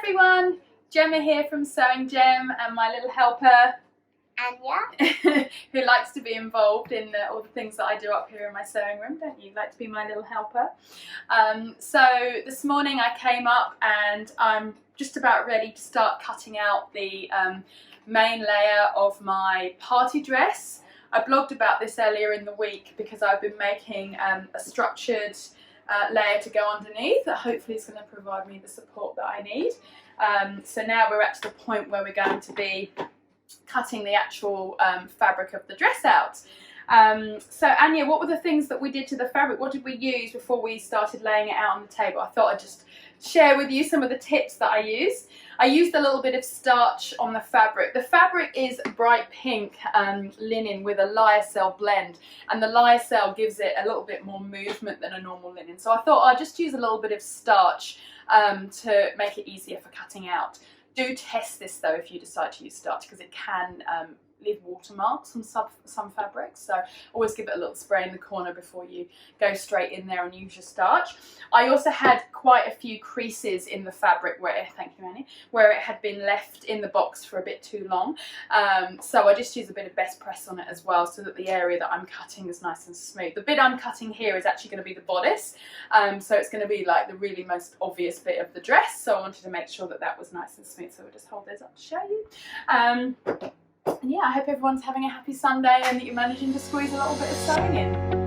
everyone, Gemma here from Sewing Gem and my little helper Anya, who likes to be involved in all the things that I do up here in my sewing room, don't you? Like to be my little helper. So this morning I came up and I'm just about ready to start cutting out the main layer of my party dress. I blogged about this earlier in the week because I've been making a structured layer to go underneath that hopefully is going to provide me the support that I need. So now we're at the point where we're going to be cutting the actual fabric of the dress out. So Anya, what were the things that we did to the fabric? What did we use before we started laying it out on the table? I thought I'd just share with you some of the tips that I used. I used a little bit of starch on the fabric. The fabric is bright pink linen with a lyocell blend, and the lyocell gives it a little bit more movement than a normal linen. So I thought I'd just use a little bit of starch to make it easier for cutting out. Do test this though if you decide to use starch, because it can leave watermarks on some fabrics, so always give it a little spray in the corner before you go straight in there and use your starch. I also had quite a few creases in the fabric where, thank you Annie, where it had been left in the box for a bit too long, so I just use a bit of best press on it as well so that the area that I'm cutting is nice and smooth. The bit I'm cutting here is actually going to be the bodice, so it's going to be like the really most obvious bit of the dress, so I wanted to make sure that that was nice and smooth, so we'll just hold those up to show you. And yeah, I hope everyone's having a happy Sunday and that you're managing to squeeze a little bit of sewing in.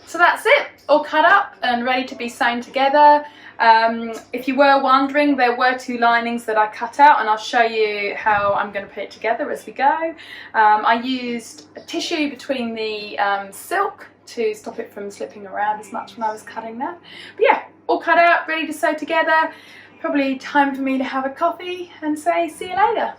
So that's it, all cut up and ready to be sewn together. If you were wondering, there were two linings that I cut out, and I'll show you how I'm going to put it together as we go. I used a tissue between the silk to stop it from slipping around as much when I was cutting that. But yeah, all cut out, ready to sew together. Probably time for me to have a coffee and say see you later.